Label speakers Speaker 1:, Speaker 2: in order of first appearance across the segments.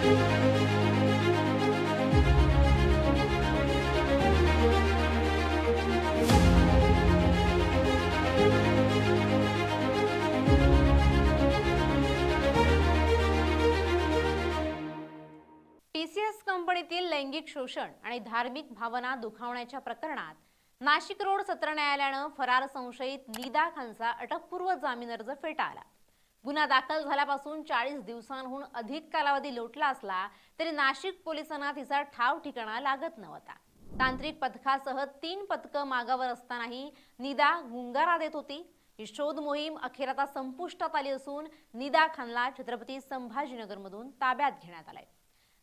Speaker 1: TCS कंपनीतील लैंगिक शोषण आणि धार्मिक भावना दुखावण्याच्या प्रकरणात नाशिक रोड सत्र न्यायालयानं फरार संशयित निदा खानचा अटकपूर्व जामीन अर्ज फेटाळला। गुन्हा दाखल झाल्यापासून 40 दिवसांहून अधिक कालावधी लोटला असला तरी नाशिक पोलिसांना तिचा ठाव ठिकाणा लागत नव्हता। तांत्रिक पथकासह 3 पथकं मागावर असतानाही निदा गुंगारा देत होती। ही शोध मोहीम अखेर आता संपुष्टात आली असून निदा खानला छत्रपती संभाजीनगरमधून ताब्यात घेण्यात आलंय।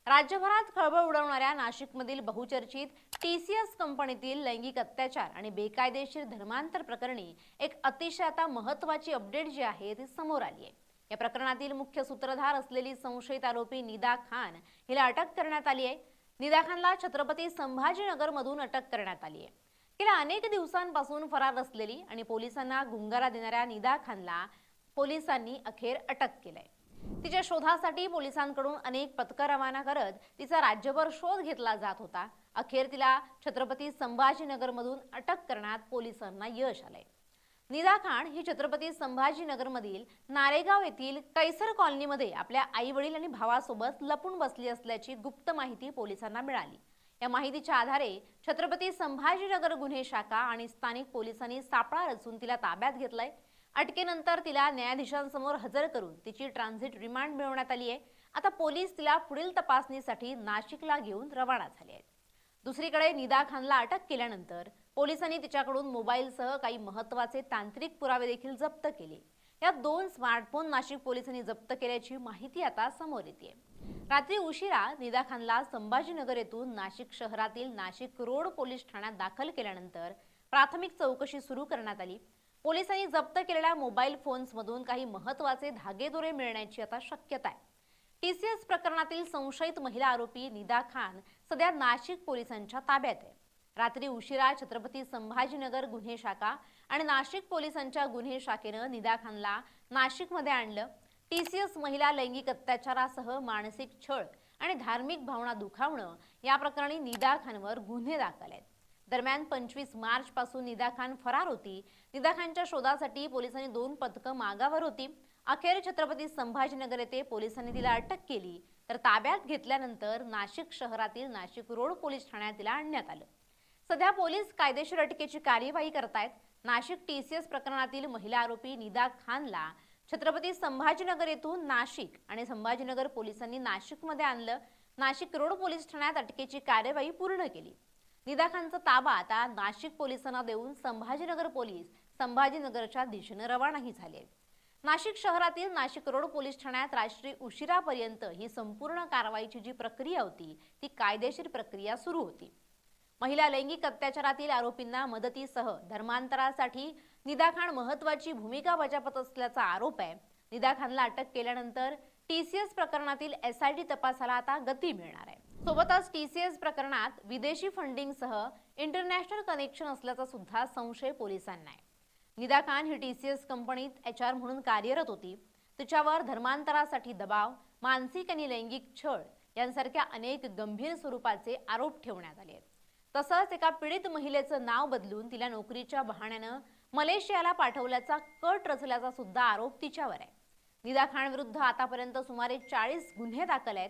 Speaker 1: राज्यभरात खळबळ उडवणाऱ्या नाशिकमधील बहुचर्चित टीसीएस कंपनीतील लैंगिक अत्याचार आणि बेकायदेशीर धर्मांतर प्रकरणी एक अतिशय आता महत्त्वाची अपडेट जी आहे ती समोर आली आहे। या प्रकरणातील मुख्य सूत्रधार असलेली संशयित आरोपी निदा खान हिला अटक करण्यात आली आहे। निदा खानला छत्रपती संभाजीनगरमधून अटक करण्यात आली आहे। गेल्या अनेक दिवसांपासून फरार असलेली आणि पोलिसांना गुंगारा देणाऱ्या निदा खानला पोलिसांनी अखेर अटक केलंय। तिच्या शोधासाठी पोलिसांकडून अनेक पथकं रवाना करत तिचा राज्यभर शोध घेतला जात होता। अखेर तिला छत्रपती संभाजीनगरमधून अटक करण्यात पोलिसांना यश आलंय। निदा खान ही छत्रपती संभाजीनगरमधील नारेगाव येथील कैसर कॉलनीमध्ये आपल्या आई-वडील आणि भावासोबत लपून बसली असल्याची गुप्त माहिती पोलिसांना मिळाली। या माहितीच्या आधारे छत्रपती संभाजीनगर गुन्हे शाखा आणि स्थानिक पोलिसांनी सापळा रचून तिला ताब्यात घेतलंय। अटकेनंतर तिला न्यायाधीशांसमोर हजर करून तिची ट्रान्झिट रिमांड मिळवण्यात आली आहे। आता पोलीस तिला पुढील तपासणीसाठी नाशिकला घेऊन रवाना झाले आहेत। दुसरीकडे निदा खानला अटक केल्यानंतर पोलिसांनी तिच्याकडून मोबाईलसह काही महत्त्वाचे तांत्रिक पुरावे देखील जप्त केले। यात 2 स्मार्टफोन नाशिक पोलिसांनी जप्त केल्याची माहिती आता समोर येते। रात्री उशिरा निदा खानला संभाजीनगर येथून नाशिक शहरातील नाशिक रोड पोलीस ठाण्यात दाखल केल्यानंतर प्राथमिक चौकशी सुरू करण्यात आली। पोलिसांनी जप्त केलेल्या मोबाईल फोन्समधून काही महत्त्वाचे धागेदोरे मिळण्याची आता शक्यता आहे। टीसीएस प्रकरणातील संशयित महिला आरोपी निदा खान सध्या नाशिक पोलिसांच्या ताब्यात आहे। रात्री उशिरा छत्रपती संभाजीनगर गुन्हे शाखा आणि नाशिक पोलिसांच्या गुन्हे शाखेनं निदा खानला नाशिकमध्ये आणलं। टीसीएस महिला लैंगिक अत्याचारासह मानसिक छळ आणि धार्मिक भावना दुखावणं या प्रकरणी निदा खानवर गुन्हे दाखल आहेत। दरम्यान 25 मार्च पासून निदा खान फरार होती। निदा खानच्या शोधासाठी पोलिसांनी 2 पथकं मागावर होती। अखेर छत्रपती संभाजीनगर येथे पोलिसांनी तिला अटक केली तर ताब्यात घेतल्यानंतर नाशिक शहरातील नाशिक रोड पोलीस ठाण्यात तिला आणण्यात आलं। सध्या पोलीस कायदेशीर अटकेची कार्यवाही करतायत। नाशिक टीसीएस प्रकरणातील महिला आरोपी निदा खानला छत्रपती संभाजीनगर येथून नाशिक आणि संभाजीनगर पोलिसांनी नाशिकमध्ये आणलं। नाशिक रोड पोलीस ठाण्यात अटकेची कार्यवाही पूर्ण केली। निदा खानचा ताबा आता नाशिक पोलिसांना देऊन संभाजीनगर पोलीस संभाजीनगरच्या दिशेने रवानाही झाले। नाशिक शहरातील नाशिक रोड पोलीस ठाण्यात रात्री उशिरापर्यंत ही संपूर्ण कारवाईची जी प्रक्रिया होती ती कायदेशीर प्रक्रिया सुरू होती। महिला लैंगिक अत्याचारातील आरोपींना मदतीसह धर्मांतरासाठी निदा खान महत्त्वाची भूमिका बजावत असल्याचा आरोप आहे। निदा खानला अटक केल्यानंतर टीसीएस प्रकरणातील एसआयटी तपासाला आता गती मिळणार आहे। सोबतच टीसीएस प्रकरणात विदेशी फंडिंगसह इंटरनॅशनल कनेक्शन असल्याचा सुद्धा संशय पोलिसांना आहे। निदा खान ही टीसीएस कंपनीत एचआर म्हणून कार्यरत होती। तिच्यावर धर्मांतरासाठी दबाव, मानसिक आणि लैंगिक छळ यांसारख्या अनेक गंभीर स्वरूपाचे आरोप ठेवण्यात आले आहेत। तसंच एका पीडित महिलेचं नाव बदलून तिला नोकरीच्या बहाण्यानं मलेशियाला पाठवल्याचा कट रचल्याचा सुद्धा आरोप तिच्यावर आहे। निदा खान विरुद्ध आतापर्यंत सुमारे 40 गुन्हे दाखल आहेत।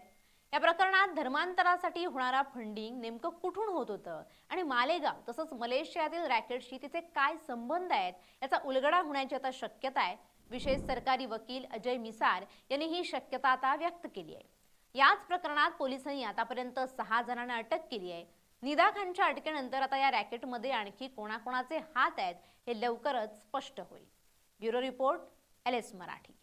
Speaker 1: या प्रकरणात धर्मांतरासाठी होणारा फंडिंग नेमकं कुठून होत होतं आणि मालेगाव तसंच मलेशियातील रॅकेटशी तिचे काय संबंध आहेत याचा उलगडा होण्याची आता शक्यता आहे। विशेष सरकारी वकील अजय मिसार यांनी ही शक्यता आता व्यक्त केली आहे। याच प्रकरणात पोलिसांनी आतापर्यंत 6 जणांना अटक केली आहे। निदा खानच्या अटकेनंतर आता या रॅकेटमध्ये आणखी कोणाकोणाचे हात आहेत हे लवकरच स्पष्ट होईल। Bureau report, LS Marathi.